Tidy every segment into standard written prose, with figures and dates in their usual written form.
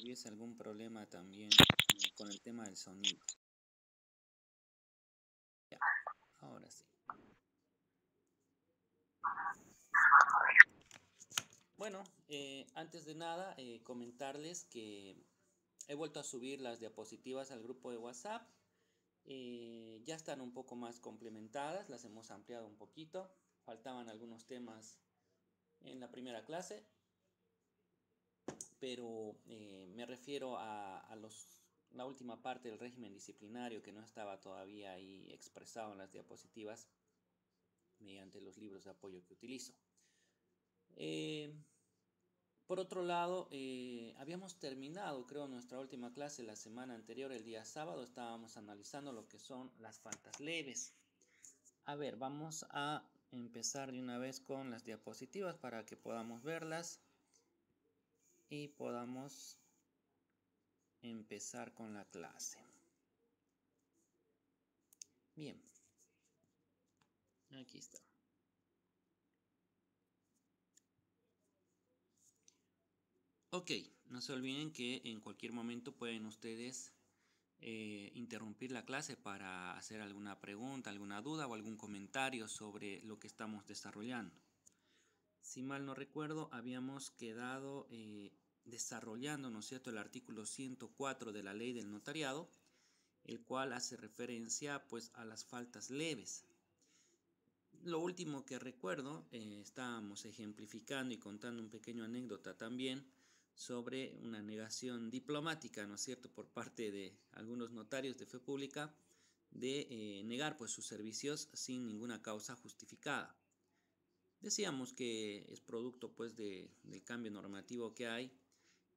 hubiese algún problema también con el tema del sonido. Ya, ahora sí. Bueno, antes de nada, comentarles que he vuelto a subir las diapositivas al grupo de WhatsApp. Ya están un poco más complementadas, las hemos ampliado un poquito. Faltaban algunos temas en la primera clase, pero me refiero a la última parte del régimen disciplinario que no estaba todavía ahí expresado en las diapositivas mediante los libros de apoyo que utilizo. Por otro lado, habíamos terminado, creo, nuestra última clase la semana anterior, el día sábado. Estábamos analizando lo que son las faltas leves. A ver, vamos a empezar de una vez con las diapositivas para que podamos verlas y podamos empezar con la clase. Bien, aquí está. Ok, no se olviden que en cualquier momento pueden ustedes interrumpir la clase para hacer alguna pregunta, alguna duda o algún comentario sobre lo que estamos desarrollando. Si mal no recuerdo, habíamos quedado desarrollando, ¿no es cierto?, el artículo 104 de la Ley del Notariado, el cual hace referencia pues a las faltas leves. Lo último que recuerdo, estábamos ejemplificando y contando un pequeño anécdota también sobre una negación diplomática, ¿no es cierto?, por parte de algunos notarios de fe pública de negar pues sus servicios sin ninguna causa justificada. Decíamos que es producto pues del cambio normativo que hay,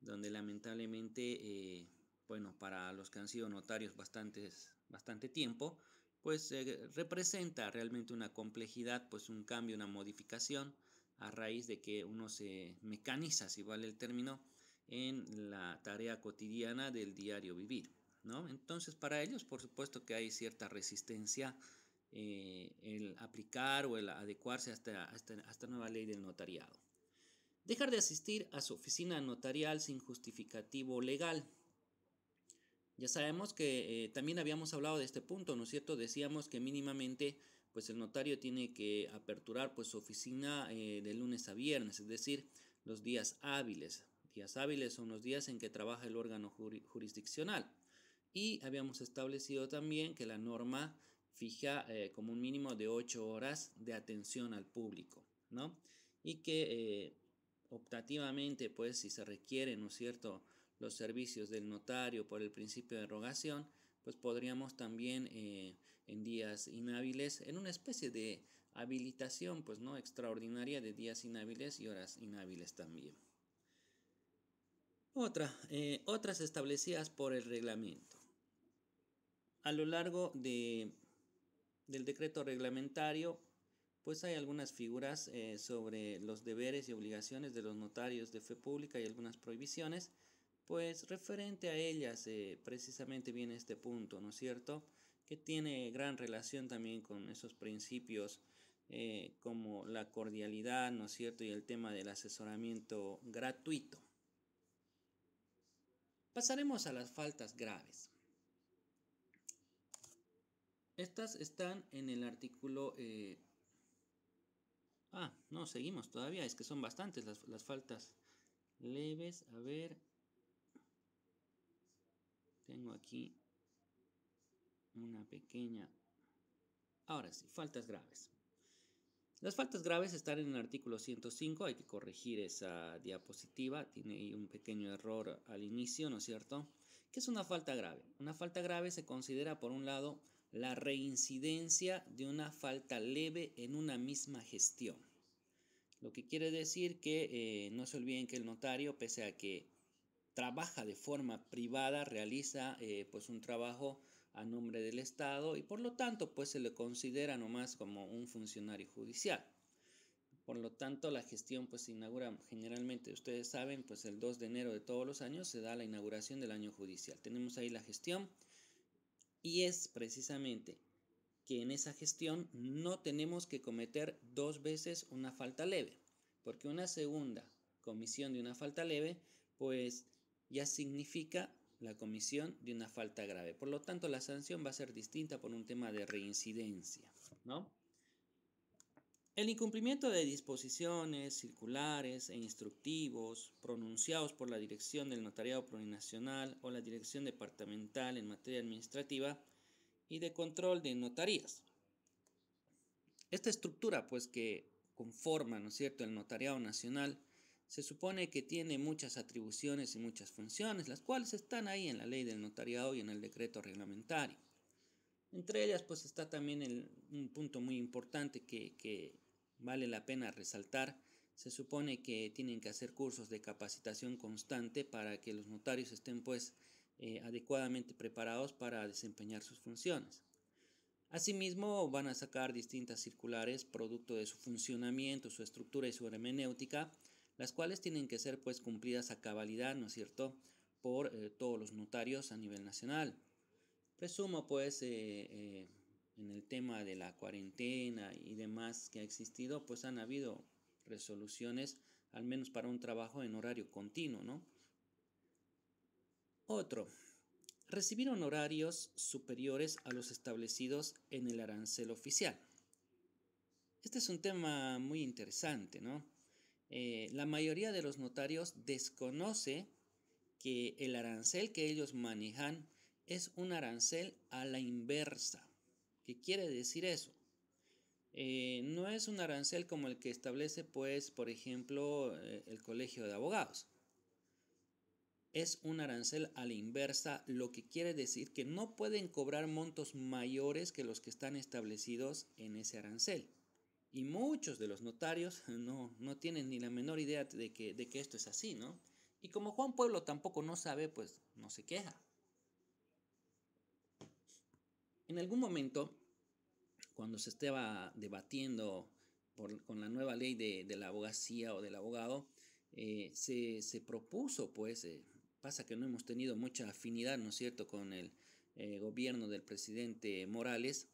donde lamentablemente, bueno, para los que han sido notarios bastante tiempo, pues representa realmente una complejidad, pues un cambio, una modificación a raíz de que uno se mecaniza, si vale el término, en la tarea cotidiana del diario vivir, ¿no? Entonces para ellos por supuesto que hay cierta resistencia el aplicar o el adecuarse a esta nueva ley del notariado. Dejar de asistir a su oficina notarial sin justificativo legal. Ya sabemos que también habíamos hablado de este punto, ¿no es cierto? Decíamos que mínimamente pues el notario tiene que aperturar pues su oficina de lunes a viernes, es decir, los días hábiles. Días hábiles son los días en que trabaja el órgano jurisdiccional. Y habíamos establecido también que la norma fija como un mínimo de 8 horas de atención al público, ¿no? Y que optativamente, pues si se requiere, ¿no es cierto?, los servicios del notario por el principio de erogación, pues podríamos también en días inhábiles, en una especie de habilitación, pues no extraordinaria de días inhábiles y horas inhábiles también. Otras establecidas por el reglamento. A lo largo del decreto reglamentario, pues hay algunas figuras sobre los deberes y obligaciones de los notarios de fe pública y algunas prohibiciones. Pues referente a ellas precisamente viene este punto, ¿no es cierto?, que tiene gran relación también con esos principios como la cordialidad, ¿no es cierto?, y el tema del asesoramiento gratuito. Pasaremos a las faltas graves. Estas están en el artículo... no, seguimos todavía, es que son bastantes las faltas leves. A ver... Tengo aquí una pequeña... Ahora sí, faltas graves. Las faltas graves están en el artículo 105, hay que corregir esa diapositiva, tiene ahí un pequeño error al inicio, ¿no es cierto? ¿Qué es una falta grave? Una falta grave se considera, por un lado, la reincidencia de una falta leve en una misma gestión. Lo que quiere decir que no se olviden que el notario, pese a que trabaja de forma privada, realiza pues un trabajo a nombre del Estado y por lo tanto pues se le considera nomás como un funcionario judicial. Por lo tanto la gestión pues se inaugura generalmente, ustedes saben, pues el 2 de enero de todos los años se da la inauguración del año judicial. Tenemos ahí la gestión y es precisamente que en esa gestión no tenemos que cometer 2 veces una falta leve, porque una segunda comisión de una falta leve pues ya significa la comisión de una falta grave. Por lo tanto, la sanción va a ser distinta por un tema de reincidencia, ¿no? El incumplimiento de disposiciones, circulares e instructivos pronunciados por la Dirección del Notariado Plurinacional o la Dirección Departamental en materia administrativa y de control de notarías. Esta estructura, pues, que conforma, ¿no es cierto?, el Notariado Nacional, se supone que tiene muchas atribuciones y muchas funciones, las cuales están ahí en la Ley del Notariado y en el decreto reglamentario. Entre ellas, pues, está también un punto muy importante que vale la pena resaltar. Se supone que tienen que hacer cursos de capacitación constante para que los notarios estén, pues, adecuadamente preparados para desempeñar sus funciones. Asimismo, van a sacar distintas circulares producto de su funcionamiento, su estructura y su hermenéutica, las cuales tienen que ser, pues, cumplidas a cabalidad, ¿no es cierto?, por todos los notarios a nivel nacional. Presumo, pues, en el tema de la cuarentena y demás que ha existido, pues han habido resoluciones, al menos para un trabajo en horario continuo, ¿no? Otro, recibir honorarios superiores a los establecidos en el arancel oficial. Este es un tema muy interesante, ¿no? La mayoría de los notarios desconoce que el arancel que ellos manejan es un arancel a la inversa. ¿Qué quiere decir eso? No es un arancel como el que establece, pues, por ejemplo, el Colegio de Abogados. Es un arancel a la inversa, lo que quiere decir que no pueden cobrar montos mayores que los que están establecidos en ese arancel. Y muchos de los notarios no tienen ni la menor idea de que esto es así, ¿no? Y como Juan Pueblo tampoco no sabe, pues no se queja. En algún momento, cuando se estaba debatiendo con la nueva ley de la abogacía o del abogado, se propuso, pues, pasa que no hemos tenido mucha afinidad, ¿no es cierto?, con el gobierno del presidente Morales,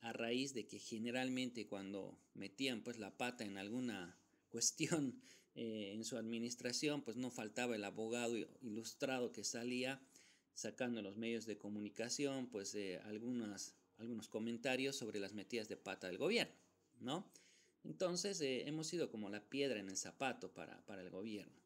a raíz de que generalmente cuando metían, pues, la pata en alguna cuestión en su administración, pues no faltaba el abogado ilustrado que salía sacando en los medios de comunicación, pues, algunos comentarios sobre las metidas de pata del gobierno, ¿no? Entonces, hemos sido como la piedra en el zapato para el gobierno.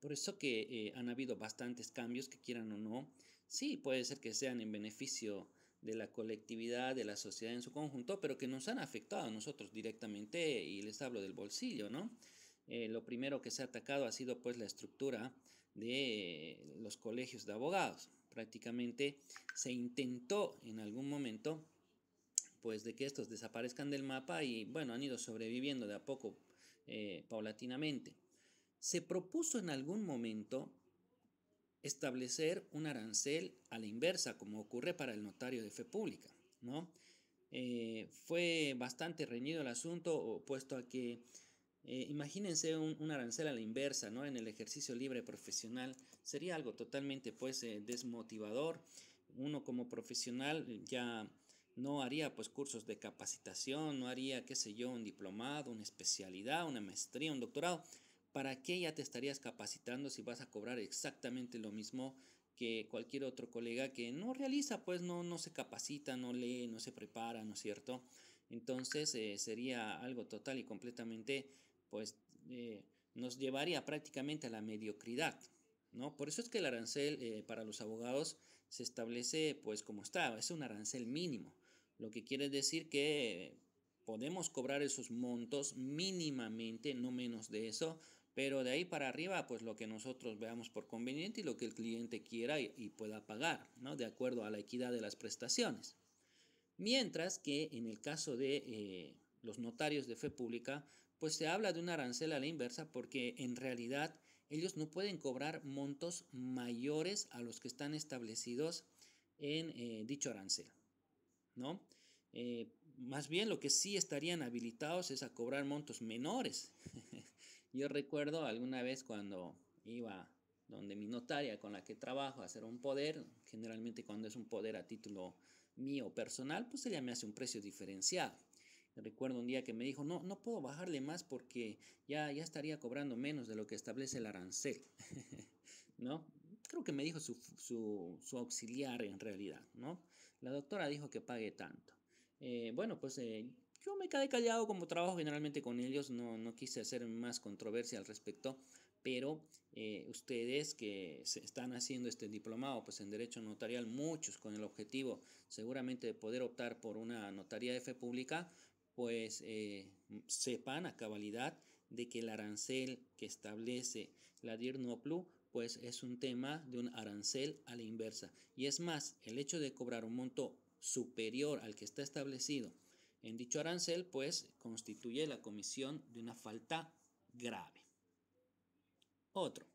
Por eso que han habido bastantes cambios, que quieran o no. Sí, puede ser que sean en beneficio de la colectividad, de la sociedad en su conjunto, pero que nos han afectado a nosotros directamente, y les hablo del bolsillo, ¿no? Lo primero que se ha atacado ha sido, pues, la estructura de los colegios de abogados. Prácticamente se intentó en algún momento, pues, de que estos desaparezcan del mapa, y bueno, han ido sobreviviendo de a poco, paulatinamente. Se propuso en algún momento establecer un arancel a la inversa, como ocurre para el notario de fe pública, ¿no? Fue bastante reñido el asunto, puesto a que imagínense un arancel a la inversa, ¿no? En el ejercicio libre profesional sería algo totalmente, pues, desmotivador. Uno como profesional ya no haría, pues, cursos de capacitación, no haría, qué sé yo, un diplomado, una especialidad, una maestría, un doctorado. ¿Para qué ya te estarías capacitando si vas a cobrar exactamente lo mismo que cualquier otro colega que no realiza, pues no se capacita, no lee, no se prepara, ¿no es cierto? Entonces sería algo total y completamente, pues, nos llevaría prácticamente a la mediocridad, ¿no? Por eso es que el arancel para los abogados se establece, pues, como está, es un arancel mínimo, lo que quiere decir que podemos cobrar esos montos mínimamente, no menos de eso, pero de ahí para arriba, pues lo que nosotros veamos por conveniente y lo que el cliente quiera y pueda pagar, ¿no? De acuerdo a la equidad de las prestaciones. Mientras que en el caso de los notarios de fe pública, pues se habla de un arancel a la inversa, porque en realidad ellos no pueden cobrar montos mayores a los que están establecidos en dicho arancel, ¿no? Más bien lo que sí estarían habilitados es a cobrar montos menores. Yo recuerdo alguna vez cuando iba donde mi notaria con la que trabajo a hacer un poder, generalmente cuando es un poder a título mío personal, pues ella me hace un precio diferenciado. Recuerdo un día que me dijo, no puedo bajarle más porque ya estaría cobrando menos de lo que establece el arancel, ¿no? creo que me dijo su auxiliar en realidad, ¿no? La doctora dijo que pague tanto. Bueno, pues yo me quedé callado como trabajo generalmente con ellos, no quise hacer más controversia al respecto, pero ustedes que se están haciendo este diplomado pues en Derecho Notarial, muchos con el objetivo seguramente de poder optar por una notaría de fe pública, pues sepan a cabalidad de que el arancel que establece la DIR NOPLU pues es un tema de un arancel a la inversa. Y es más, el hecho de cobrar un monto superior al que está establecido en dicho arancel, pues constituye la comisión de una falta grave. Otro,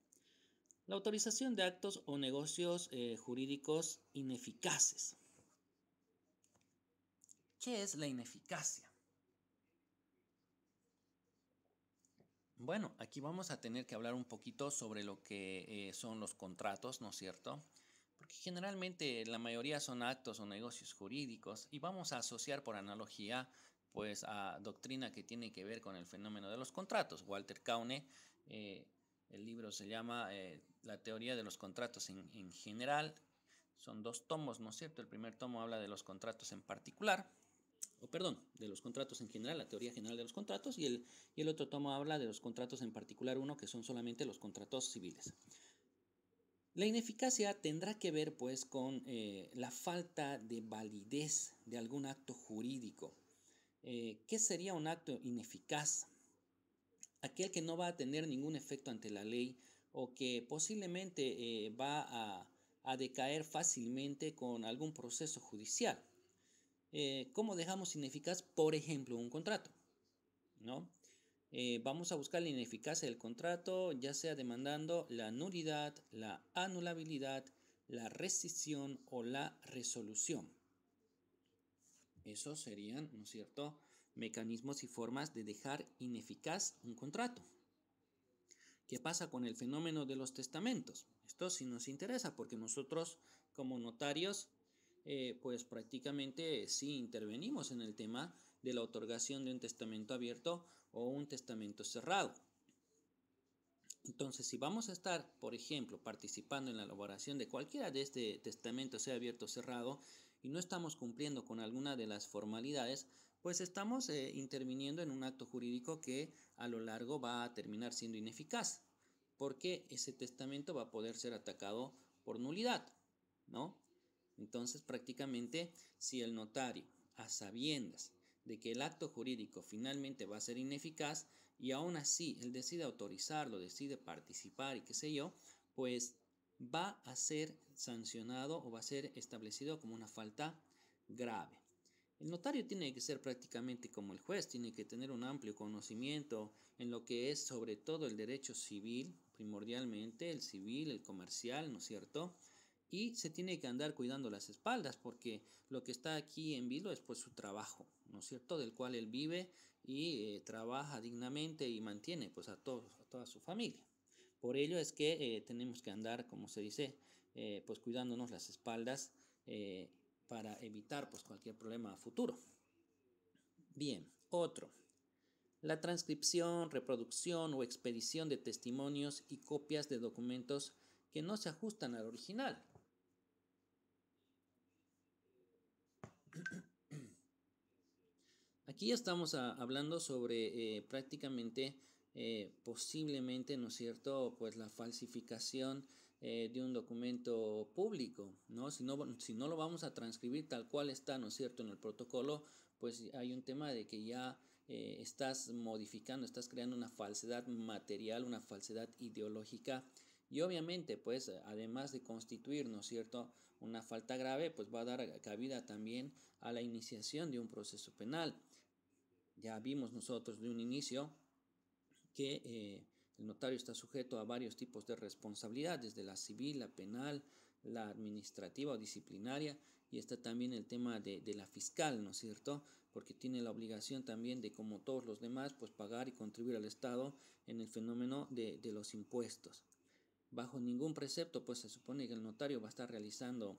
la autorización de actos o negocios jurídicos ineficaces. ¿Qué es la ineficacia? Bueno, aquí vamos a tener que hablar un poquito sobre lo que son los contratos, ¿no es cierto? Porque generalmente la mayoría son actos o negocios jurídicos y vamos a asociar por analogía pues a doctrina que tiene que ver con el fenómeno de los contratos. Walter Kaune, el libro se llama La teoría de los contratos en general. Son 2 tomos, ¿no es cierto? El primer tomo habla de los contratos en particular, o perdón, de los contratos en general, la teoría general de los contratos, y el otro tomo habla de los contratos en particular, uno que son solamente los contratos civiles. La ineficacia tendrá que ver pues con la falta de validez de algún acto jurídico. ¿Qué sería un acto ineficaz? Aquel que no va a tener ningún efecto ante la ley o que posiblemente va a decaer fácilmente con algún proceso judicial. ¿Cómo dejamos ineficaz, por ejemplo, un contrato? ¿No? Vamos a buscar la ineficacia del contrato, ya sea demandando la nulidad, la anulabilidad, la rescisión o la resolución. Esos serían, ¿no es cierto?, mecanismos y formas de dejar ineficaz un contrato. ¿Qué pasa con el fenómeno de los testamentos? Esto sí nos interesa porque nosotros como notarios pues prácticamente sí intervenimos en el tema de la otorgación de un testamento abierto o un testamento cerrado. Entonces, si vamos a estar, por ejemplo, participando en la elaboración de cualquiera de este testamento, sea abierto o cerrado, y no estamos cumpliendo con alguna de las formalidades, pues estamos interviniendo en un acto jurídico que a lo largo va a terminar siendo ineficaz, porque ese testamento va a poder ser atacado por nulidad, ¿no? Entonces, prácticamente, si el notario, a sabiendas de que el acto jurídico finalmente va a ser ineficaz y aún así él decide autorizarlo, decide participar y qué sé yo, pues va a ser sancionado o va a ser establecido como una falta grave. El notario tiene que ser prácticamente como el juez, tiene que tener un amplio conocimiento en lo que es sobre todo el derecho civil, primordialmente el civil, el comercial, ¿no es cierto? Y se tiene que andar cuidando las espaldas porque lo que está aquí en vilo es pues su trabajo, ¿no es cierto? Del cual él vive y trabaja dignamente y mantiene pues a toda su familia. Por ello es que tenemos que andar, como se dice, pues cuidándonos las espaldas para evitar pues cualquier problema a futuro. Bien, otro. La transcripción, reproducción o expedición de testimonios y copias de documentos que no se ajustan al original. Aquí ya estamos hablando sobre prácticamente, posiblemente, ¿no es cierto?, pues la falsificación de un documento público, ¿no? Si no lo vamos a transcribir tal cual está, ¿no es cierto?, en el protocolo, pues hay un tema de que ya estás modificando, estás creando una falsedad material, una falsedad ideológica. Y obviamente, pues, además de constituir, ¿no es cierto?, una falta grave, pues va a dar cabida también a la iniciación de un proceso penal. Ya vimos nosotros de un inicio que el notario está sujeto a varios tipos de responsabilidad, desde la civil, la penal, la administrativa o disciplinaria, y está también el tema de la fiscal, ¿no es cierto? Porque tiene la obligación también de, como todos los demás, pues pagar y contribuir al Estado en el fenómeno de los impuestos. Bajo ningún precepto, pues se supone que el notario va a estar realizando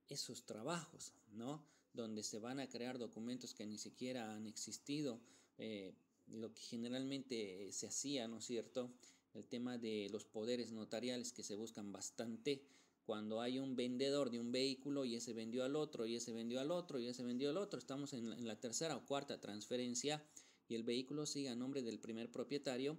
esos trabajos, ¿no? Donde se van a crear documentos que ni siquiera han existido, lo que generalmente se hacía, ¿no es cierto?, el tema de los poderes notariales que se buscan bastante cuando hay un vendedor de un vehículo y ese vendió al otro, y ese vendió al otro, y ese vendió al otro. Estamos en la tercera o cuarta transferencia y el vehículo sigue a nombre del primer propietario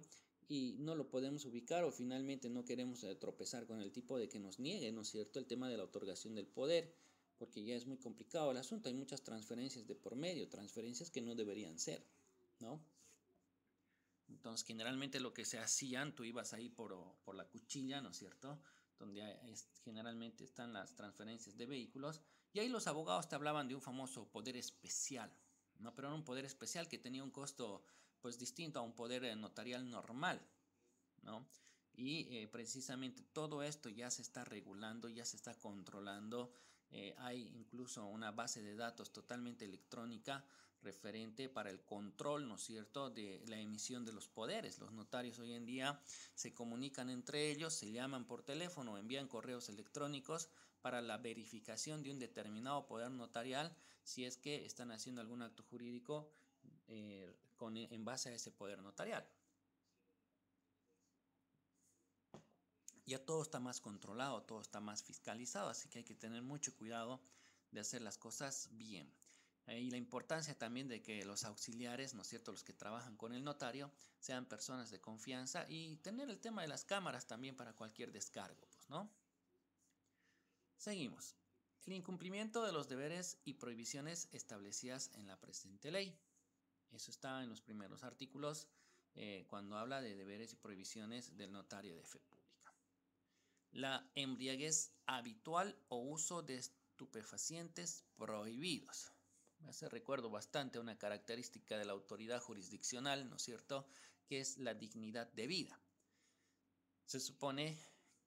y no lo podemos ubicar o finalmente no queremos tropezar con el tipo de que nos niegue, ¿no es cierto?, el tema de la otorgación del poder, porque ya es muy complicado el asunto. Hay muchas transferencias de por medio, transferencias que no deberían ser, ¿no? Entonces, generalmente lo que se hacían, tú ibas ahí por la cuchilla, ¿no es cierto?, donde generalmente están las transferencias de vehículos, y ahí los abogados te hablaban de un famoso poder especial, ¿no? Pero era un poder especial que tenía un costo pues distinto a un poder notarial normal, ¿no? Y precisamente todo esto ya se está regulando, ya se está controlando. Hay incluso una base de datos totalmente electrónica referente para el control, ¿no es cierto?, de la emisión de los poderes. Los notarios hoy en día se comunican entre ellos, se llaman por teléfono, envían correos electrónicos para la verificación de un determinado poder notarial si es que están haciendo algún acto jurídico en base a ese poder notarial. Ya todo está más controlado, todo está más fiscalizado, así que hay que tener mucho cuidado de hacer las cosas bien. Y la importancia también de que los auxiliares, ¿no es cierto?, los que trabajan con el notario, sean personas de confianza, y tener el tema de las cámaras también para cualquier descargo, pues, ¿no? Seguimos. El incumplimiento de los deberes y prohibiciones establecidas en la presente ley. Eso está en los primeros artículos cuando habla de deberes y prohibiciones del notario de fe pública. La embriaguez habitual o uso de estupefacientes prohibidos. Me hace recuerdo bastante una característica de la autoridad jurisdiccional, ¿no es cierto?, que es la dignidad de vida. Se supone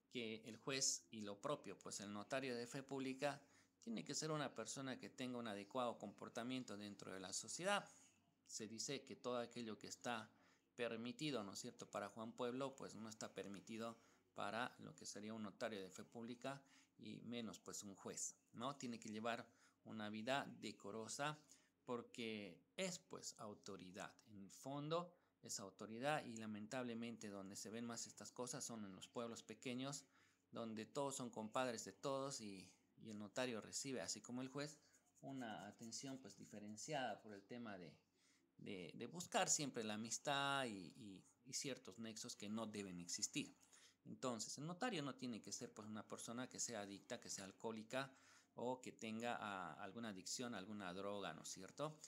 que el juez y lo propio, pues el notario de fe pública, tiene que ser una persona que tenga un adecuado comportamiento dentro de la sociedad. Se dice que todo aquello que está permitido, ¿no es cierto?, para Juan Pueblo, pues no está permitido para lo que sería un notario de fe pública y menos pues un juez, ¿no? Tiene que llevar una vida decorosa porque es pues autoridad. En el fondo es autoridad, y lamentablemente donde se ven más estas cosas son en los pueblos pequeños, donde todos son compadres de todos y el notario recibe, así como el juez, una atención pues diferenciada por el tema de buscar siempre la amistad y ciertos nexos que no deben existir. Entonces, el notario no tiene que ser pues una persona que sea adicta, que sea alcohólica o que tenga alguna adicción a alguna droga, ¿no es cierto?,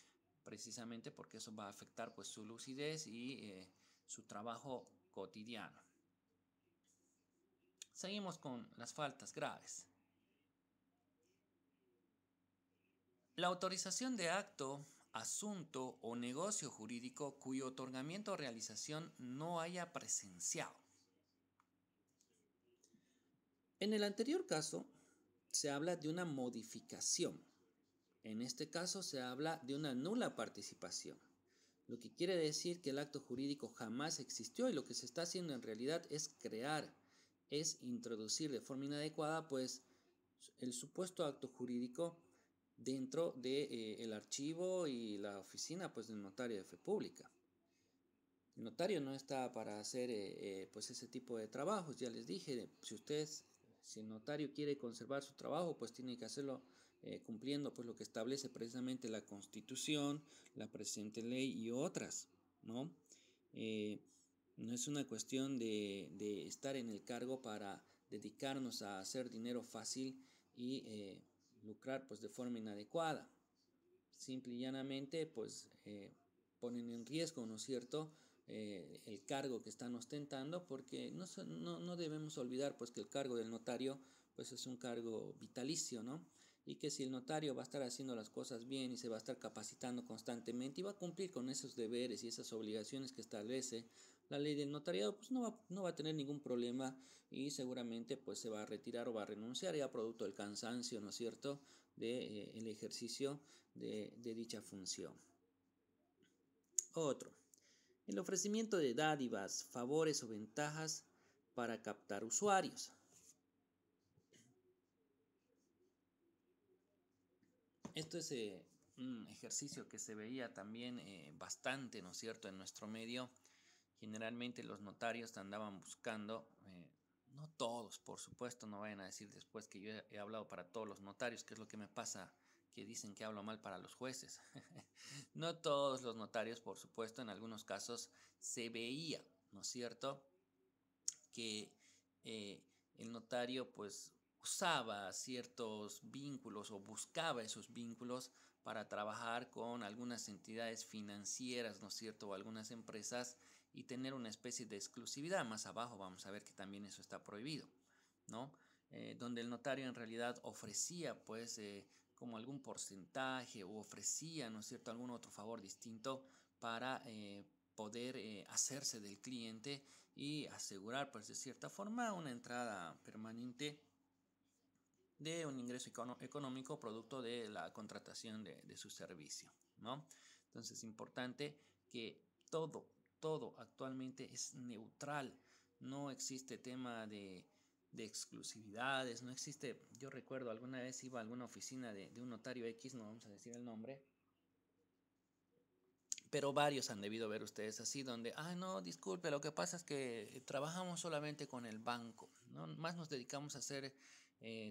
precisamente porque eso va a afectar pues su lucidez y su trabajo cotidiano. Seguimos con las faltas graves. La autorización de acto, asunto o negocio jurídico cuyo otorgamiento o realización no haya presenciado. En el anterior caso se habla de una modificación. En este caso se habla de una nula participación, lo que quiere decir que el acto jurídico jamás existió, y lo que se está haciendo en realidad es crear, es introducir de forma inadecuada pues el supuesto acto jurídico dentro del archivo y la oficina pues del notario de fe pública. El notario no está para hacer pues ese tipo de trabajos. Ya les dije, si el notario quiere conservar su trabajo, pues tiene que hacerlo cumpliendo pues lo que establece precisamente la Constitución, la presente ley y otras, ¿no? No es una cuestión de estar en el cargo para dedicarnos a hacer dinero fácil y lucrar pues de forma inadecuada. Simple y llanamente pues ponen en riesgo, ¿no es cierto?, el cargo que están ostentando, porque no debemos olvidar pues que el cargo del notario pues es un cargo vitalicio, ¿no? Y que si el notario va a estar haciendo las cosas bien y se va a estar capacitando constantemente y va a cumplir con esos deberes y esas obligaciones que establece la ley del notariado, pues no va a tener ningún problema, y seguramente pues se va a retirar o va a renunciar ya producto del cansancio, ¿no es cierto?, el ejercicio de dicha función. Otro, el ofrecimiento de dádivas, favores o ventajas para captar usuarios. Esto es un ejercicio que se veía también bastante, ¿no es cierto?, en nuestro medio, Generalmente los notarios andaban buscando, no todos, por supuesto, no vayan a decir después que yo he hablado para todos los notarios, que es lo que me pasa, que dicen que hablo mal para los jueces. No todos los notarios, por supuesto, en algunos casos se veía, ¿no es cierto?, que el notario pues usaba ciertos vínculos o buscaba esos vínculos para trabajar con algunas entidades financieras, ¿no es cierto?, o algunas empresas y tener una especie de exclusividad. Más abajo vamos a ver que también eso está prohibido, ¿no? Donde el notario en realidad ofrecía pues como algún porcentaje o ofrecía, ¿no es cierto?, algún otro favor distinto para poder hacerse del cliente y asegurar pues de cierta forma una entrada permanente de un ingreso económico producto de la contratación de su servicio, ¿no? Entonces es importante que todo actualmente es neutral, no existe tema de exclusividades, no existe. Yo recuerdo alguna vez iba a alguna oficina de un notario X, no vamos a decir el nombre, pero varios han debido ver ustedes así, donde, no, disculpe, lo que pasa es que trabajamos solamente con el banco, ¿no? Más nos dedicamos a hacer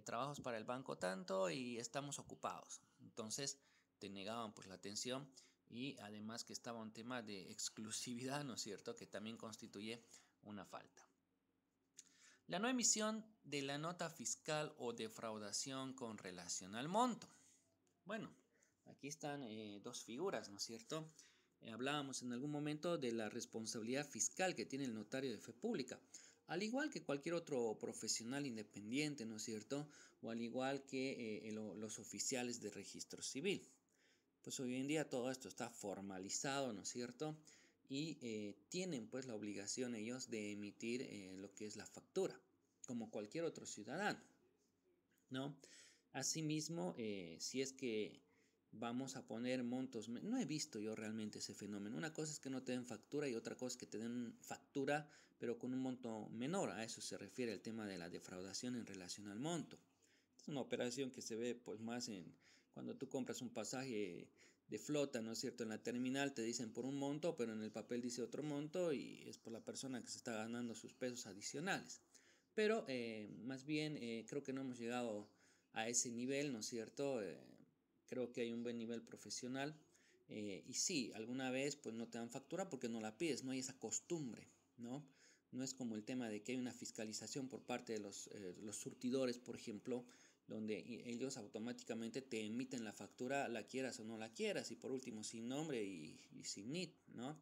trabajos para el banco tanto y estamos ocupados. Entonces te negaban pues la atención y además que estaba un tema de exclusividad, ¿no es cierto?, que también constituye una falta. La no emisión de la nota fiscal o defraudación con relación al monto. Bueno, aquí están dos figuras, ¿no es cierto? Hablábamos en algún momento de la responsabilidad fiscal que tiene el notario de fe pública, al igual que cualquier otro profesional independiente, ¿no es cierto? O al igual que los oficiales de registro civil. Pues hoy en día todo esto está formalizado, ¿no es cierto? Y tienen pues la obligación ellos de emitir lo que es la factura, como cualquier otro ciudadano, ¿no? Asimismo, si es que vamos a poner montos, no he visto yo realmente ese fenómeno. Una cosa es que no te den factura y otra cosa es que te den factura, pero con un monto menor. A eso se refiere el tema de la defraudación en relación al monto. Es una operación que se ve pues más en cuando tú compras un pasaje de flota, ¿no es cierto? En la terminal te dicen por un monto, pero en el papel dice otro monto y es por la persona que se está ganando sus pesos adicionales. Pero más bien creo que no hemos llegado a ese nivel, ¿no es cierto? Creo que hay un buen nivel profesional y sí, alguna vez pues no te dan factura porque no la pides, no hay esa costumbre, ¿no? No es como el tema de que hay una fiscalización por parte de los surtidores, por ejemplo, donde ellos automáticamente te emiten la factura, la quieras o no la quieras, y por último sin nombre y sin NIT, ¿no?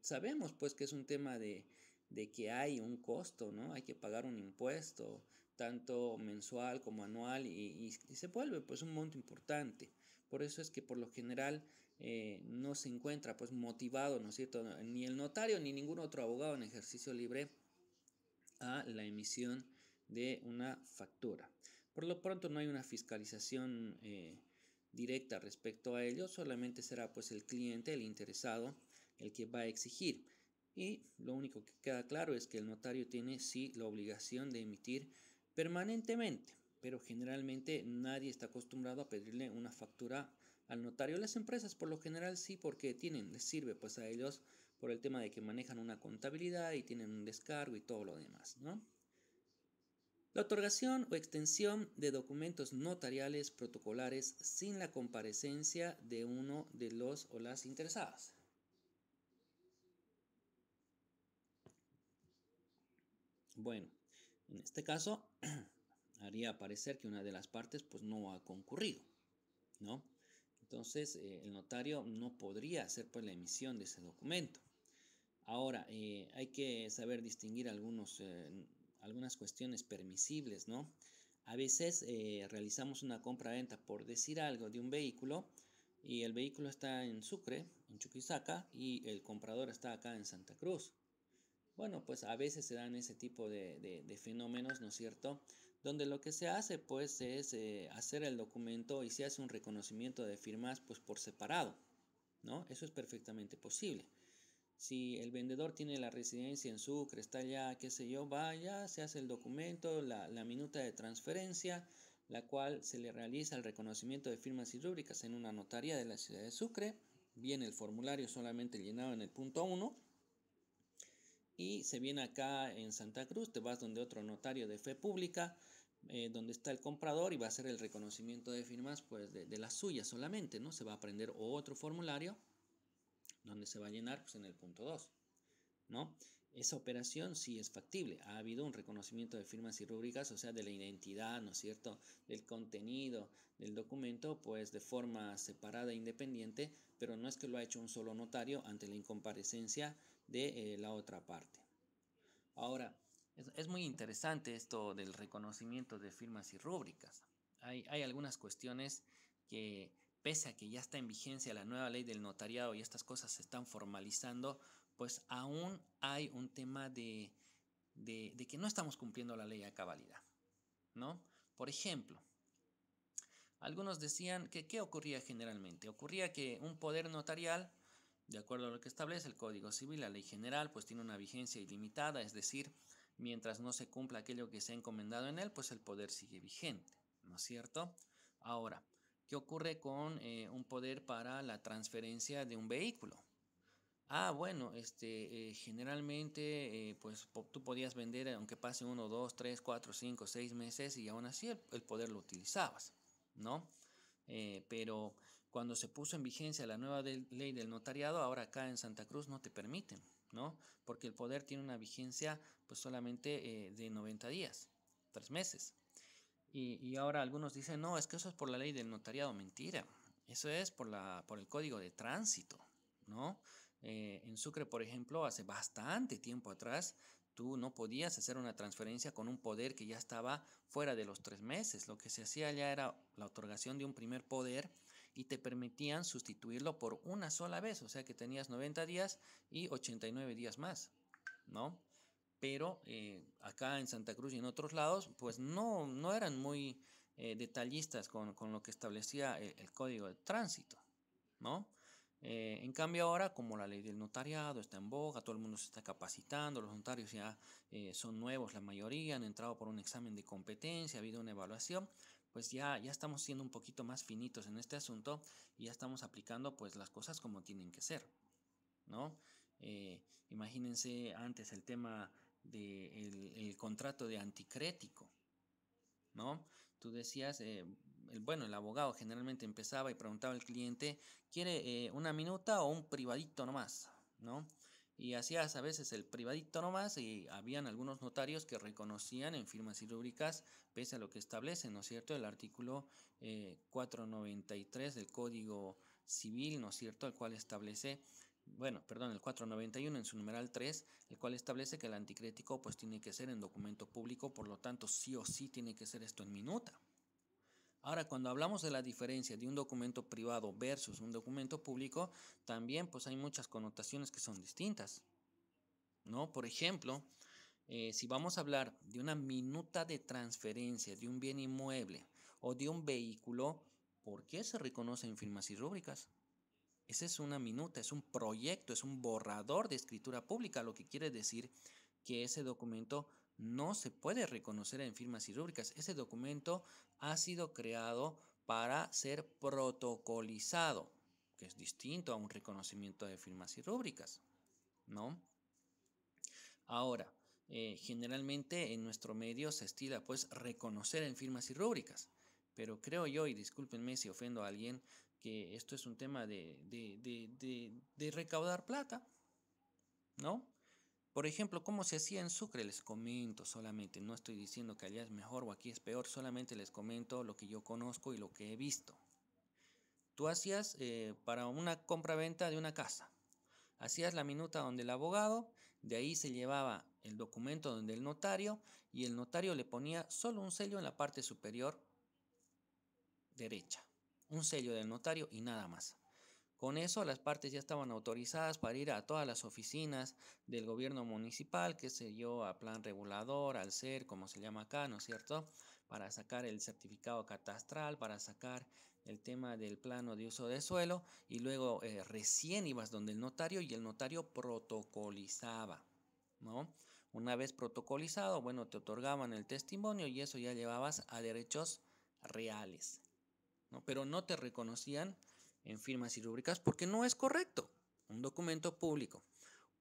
Sabemos pues que es un tema de que hay un costo, ¿no? Hay que pagar un impuesto, tanto mensual como anual, y se vuelve pues un monto importante. Por eso es que por lo general no se encuentra pues motivado, ¿no es cierto?, ni el notario ni ningún otro abogado en ejercicio libre a la emisión de una factura. Por lo pronto no hay una fiscalización directa respecto a ello, solamente será pues el cliente, el interesado, el que va a exigir. Y lo único que queda claro es que el notario tiene sí la obligación de emitir permanentemente, pero generalmente nadie está acostumbrado a pedirle una factura al notario. Las empresas por lo general sí, porque les sirve pues a ellos por el tema de que manejan una contabilidad y tienen un descargo y todo lo demás, ¿no? La otorgación o extensión de documentos notariales protocolares sin la comparecencia de uno de los o las interesadas. Bueno, en este caso haría parecer que una de las partes pues no ha concurrido, ¿no? Entonces el notario no podría hacer pues la emisión de ese documento. Ahora, hay que saber distinguir algunas cuestiones permisibles, ¿no? A veces realizamos una compra-venta, por decir algo, de un vehículo y el vehículo está en Sucre, en Chuquisaca, y el comprador está acá en Santa Cruz. Bueno, pues a veces se dan ese tipo de fenómenos, ¿no es cierto? Donde lo que se hace pues es hacer el documento y se hace un reconocimiento de firmas pues por separado, ¿no? Eso es perfectamente posible. Si el vendedor tiene la residencia en Sucre, está allá, qué sé yo, vaya, se hace el documento, la minuta de transferencia, la cual se le realiza el reconocimiento de firmas y rúbricas en una notaría de la ciudad de Sucre. Viene el formulario solamente llenado en el punto 1 y se viene acá en Santa Cruz, te vas donde otro notario de fe pública, donde está el comprador y va a hacer el reconocimiento de firmas pues de la suya solamente, ¿no? Se va a prender otro formulario donde se va a llenar pues en el punto 2, ¿no? Esa operación sí es factible. Ha habido un reconocimiento de firmas y rúbricas, o sea, de la identidad, ¿no es cierto?, del contenido del documento, pues de forma separada e independiente, pero no es que lo ha hecho un solo notario ante la incomparecencia de la otra parte. Ahora, es muy interesante esto del reconocimiento de firmas y rúbricas. Hay algunas cuestiones que, pese a que ya está en vigencia la nueva ley del notariado y estas cosas se están formalizando, pues aún hay un tema de que no estamos cumpliendo la ley a cabalidad, ¿no? Por ejemplo, algunos decían que ¿qué ocurría generalmente? Ocurría que un poder notarial, de acuerdo a lo que establece el Código Civil, la ley general, pues tiene una vigencia ilimitada, es decir, mientras no se cumpla aquello que se ha encomendado en él, pues el poder sigue vigente, ¿no es cierto? Ahora, ¿qué ocurre con un poder para la transferencia de un vehículo? Ah, bueno, generalmente, pues tú podías vender aunque pase 1, 2, 3, 4, 5, 6 meses y aún así el poder lo utilizabas, ¿no? Pero cuando se puso en vigencia la nueva ley del notariado, ahora acá en Santa Cruz no te permiten, ¿no? Porque el poder tiene una vigencia pues solamente de 90 días, 3 meses. Y ahora algunos dicen, no, es que eso es por la ley del notariado. Mentira, eso es por el código de tránsito, ¿no? En Sucre, por ejemplo, hace bastante tiempo atrás, tú no podías hacer una transferencia con un poder que ya estaba fuera de los 3 meses. Lo que se hacía ya era la otorgación de un primer poder y te permitían sustituirlo por una sola vez, o sea que tenías 90 días y 89 días más, ¿no? Pero acá en Santa Cruz y en otros lados, pues no eran muy detallistas con lo que establecía el código de tránsito, ¿no? En cambio ahora, como la ley del notariado está en boga, todo el mundo se está capacitando, los notarios ya son nuevos, la mayoría han entrado por un examen de competencia, ha habido una evaluación, pues ya estamos siendo un poquito más finitos en este asunto y ya estamos aplicando pues las cosas como tienen que ser, ¿no? Imagínense antes el tema del contrato de anticrético, ¿no? Tú decías, bueno, el abogado generalmente empezaba y preguntaba al cliente, ¿quiere una minuta o un privadito nomás? ¿No? Y hacías a veces el privadito nomás y habían algunos notarios que reconocían en firmas y rúbricas, pese a lo que establece, ¿no es cierto?, el artículo 493 del Código Civil, ¿no es cierto?, el cual establece, bueno, perdón, el 491 en su numeral 3, el cual establece que el anticrético pues tiene que ser en documento público, por lo tanto sí o sí tiene que ser esto en minuta. Ahora, cuando hablamos de la diferencia de un documento privado versus un documento público, también pues hay muchas connotaciones que son distintas, ¿no? Por ejemplo, si vamos a hablar de una minuta de transferencia de un bien inmueble o de un vehículo, ¿por qué se reconoce en firmas y rúbricas? Esa es una minuta, es un proyecto, es un borrador de escritura pública, lo que quiere decir que ese documento no se puede reconocer en firmas y rúbricas. Ese documento ha sido creado para ser protocolizado, que es distinto a un reconocimiento de firmas y rúbricas, ¿no? Ahora, generalmente en nuestro medio se estila pues reconocer en firmas y rúbricas, pero creo yo, y discúlpenme si ofendo a alguien, que esto es un tema de recaudar plata, ¿no? Por ejemplo, ¿cómo se hacía en Sucre? Les comento solamente, no estoy diciendo que allá es mejor o aquí es peor, solamente les comento lo que yo conozco y lo que he visto. Tú hacías para una compra-venta de una casa, hacías la minuta donde el abogado, de ahí se llevaba el documento donde el notario y el notario le ponía solo un sello en la parte superior derecha, un sello del notario y nada más. Con eso las partes ya estaban autorizadas para ir a todas las oficinas del gobierno municipal, qué sé yo, a plan regulador, al SER, como se llama acá, ¿no es cierto? Para sacar el certificado catastral, para sacar el tema del plano de uso de suelo y luego recién ibas donde el notario y el notario protocolizaba, ¿no? Una vez protocolizado, bueno, te otorgaban el testimonio y eso ya llevabas a derechos reales, ¿no? Pero no te reconocían en firmas y rúbricas porque no es correcto. Un documento público,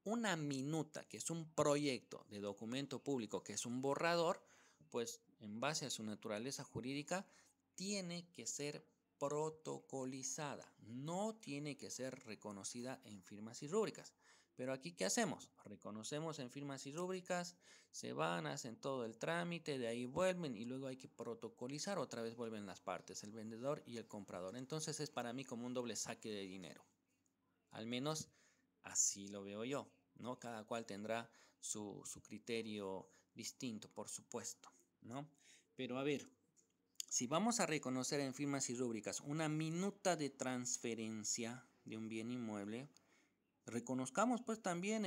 una minuta, que es un proyecto de documento público, que es un borrador, pues en base a su naturaleza jurídica, tiene que ser protocolizada, no tiene que ser reconocida en firmas y rúbricas. Pero aquí, ¿qué hacemos? Reconocemos en firmas y rúbricas, se van, hacen todo el trámite, de ahí vuelven y luego hay que protocolizar, otra vez vuelven las partes, el vendedor y el comprador. Entonces es para mí como un doble saque de dinero. Al menos así lo veo yo, ¿no? Cada cual tendrá su criterio distinto, por supuesto, ¿no? Pero a ver, si vamos a reconocer en firmas y rúbricas una minuta de transferencia de un bien inmueble, reconozcamos pues también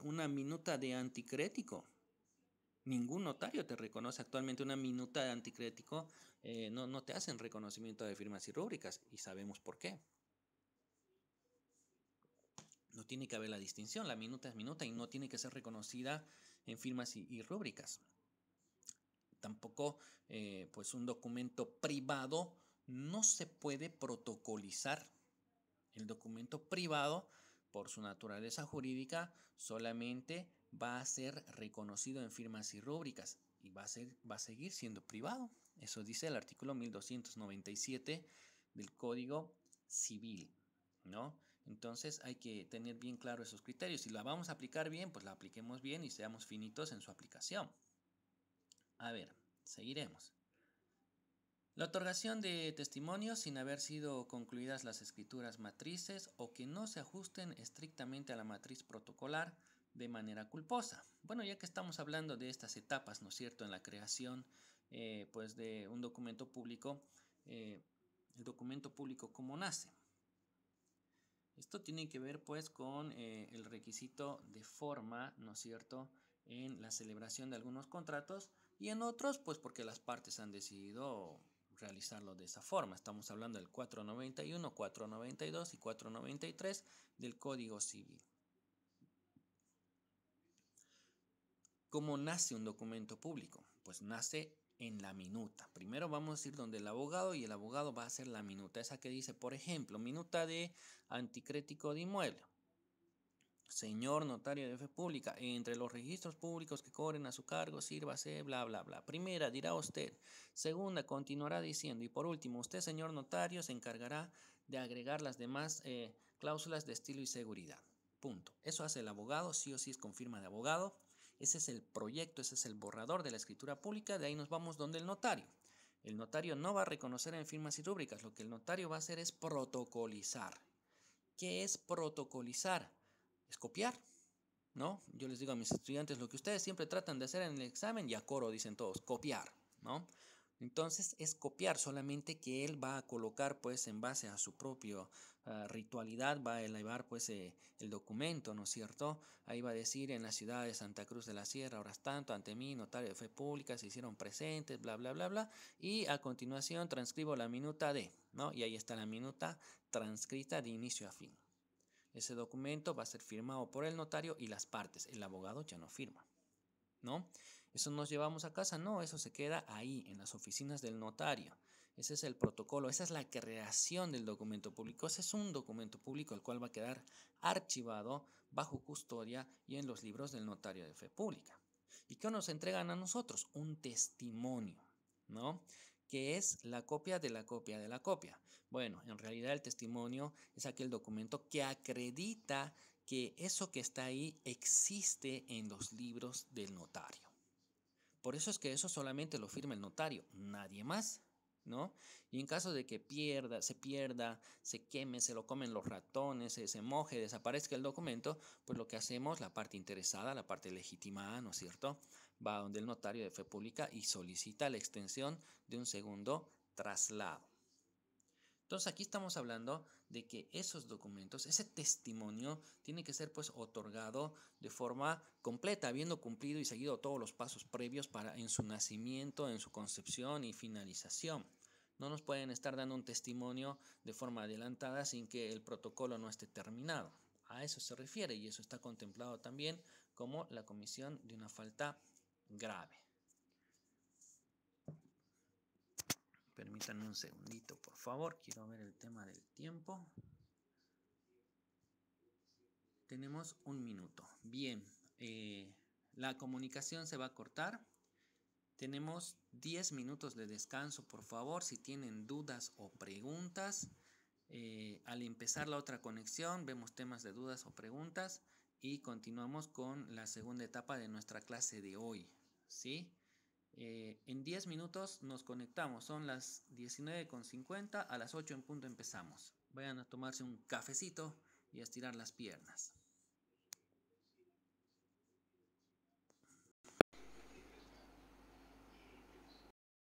una minuta de anticrético. Ningún notario te reconoce actualmente una minuta de anticrético, no te hacen reconocimiento de firmas y rúbricas y sabemos por qué. No tiene que haber la distinción, la minuta es minuta y no tiene que ser reconocida en firmas y rúbricas. Tampoco, pues un documento privado no se puede protocolizar. El documento privado, por su naturaleza jurídica, solamente va a ser reconocido en firmas y rúbricas y va a seguir siendo privado. Eso dice el artículo 1297 del Código Civil, ¿no? Entonces hay que tener bien claro esos criterios. Si la vamos a aplicar bien, pues la apliquemos bien y seamos finitos en su aplicación. A ver, seguiremos. La otorgación de testimonios sin haber sido concluidas las escrituras matrices o que no se ajusten estrictamente a la matriz protocolar de manera culposa. Bueno, ya que estamos hablando de estas etapas, ¿no es cierto?, en la creación pues de un documento público, el documento público ¿cómo nace? Esto tiene que ver pues con el requisito de forma, ¿no es cierto?, en la celebración de algunos contratos y en otros pues porque las partes han decidido realizarlo de esa forma. Estamos hablando del 491, 492 y 493 del Código Civil. ¿Cómo nace un documento público? Pues nace en la minuta. Primero vamos a ir donde el abogado y el abogado va a hacer la minuta. Esa que dice, por ejemplo, minuta de anticrético de inmueble. Señor notario de fe pública, entre los registros públicos que cobren a su cargo, sírvase, bla, bla, bla. Primera, dirá usted. Segunda, continuará diciendo. Y por último, usted, señor notario, se encargará de agregar las demás cláusulas de estilo y seguridad. Punto. Eso hace el abogado, sí o sí es con firma de abogado. Ese es el proyecto, ese es el borrador de la escritura pública. De ahí nos vamos donde el notario. El notario no va a reconocer en firmas y rúbricas. Lo que el notario va a hacer es protocolizar. ¿Qué es protocolizar? Es copiar, ¿no? Yo les digo a mis estudiantes, lo que ustedes siempre tratan de hacer en el examen, y a coro dicen todos, copiar, ¿no? Entonces es copiar, solamente que él va a colocar pues en base a su propia ritualidad, va a elevar pues el documento, ¿no es cierto? Ahí va a decir, en la ciudad de Santa Cruz de la Sierra, horas tanto, ante mí, notario de fe pública, se hicieron presentes, bla, bla, bla, bla, y a continuación transcribo la minuta de, ¿no? Y ahí está la minuta transcrita de inicio a fin. Ese documento va a ser firmado por el notario y las partes. El abogado ya no firma, ¿no? ¿Eso nos llevamos a casa? No, eso se queda ahí, en las oficinas del notario. Ese es el protocolo, esa es la creación del documento público. Ese es un documento público el cual va a quedar archivado bajo custodia y en los libros del notario de fe pública. ¿Y qué nos entregan a nosotros? Un testimonio, ¿no? ¿Qué es la copia de la copia de la copia? Bueno, en realidad el testimonio es aquel documento que acredita que eso que está ahí existe en los libros del notario. Por eso es que eso solamente lo firma el notario, nadie más, ¿no? Y en caso de que se pierda, se queme, se lo comen los ratones, se moje, desaparezca el documento, pues lo que hacemos, la parte interesada, la parte legitimada, ¿no es cierto?, va donde el notario de fe pública y solicita la extensión de un segundo traslado. Entonces aquí estamos hablando de que esos documentos, ese testimonio tiene que ser pues otorgado de forma completa, habiendo cumplido y seguido todos los pasos previos en su nacimiento, en su concepción y finalización. No nos pueden estar dando un testimonio de forma adelantada sin que el protocolo no esté terminado. A eso se refiere y eso está contemplado también como la comisión de una falta grave. Permítanme un segundito, por favor. Quiero ver el tema del tiempo. tenemos 1 minuto. Bien, la comunicación se va a cortar. Tenemos 10 minutos de descanso, por favor. Si tienen dudas o preguntas, al empezar la otra conexión, vemos temas de dudas o preguntas y continuamos con la segunda etapa de nuestra clase de hoy, ¿sí? En 10 minutos nos conectamos, son las 19:50, a las 8 en punto empezamos. Vayan a tomarse un cafecito y a estirar las piernas.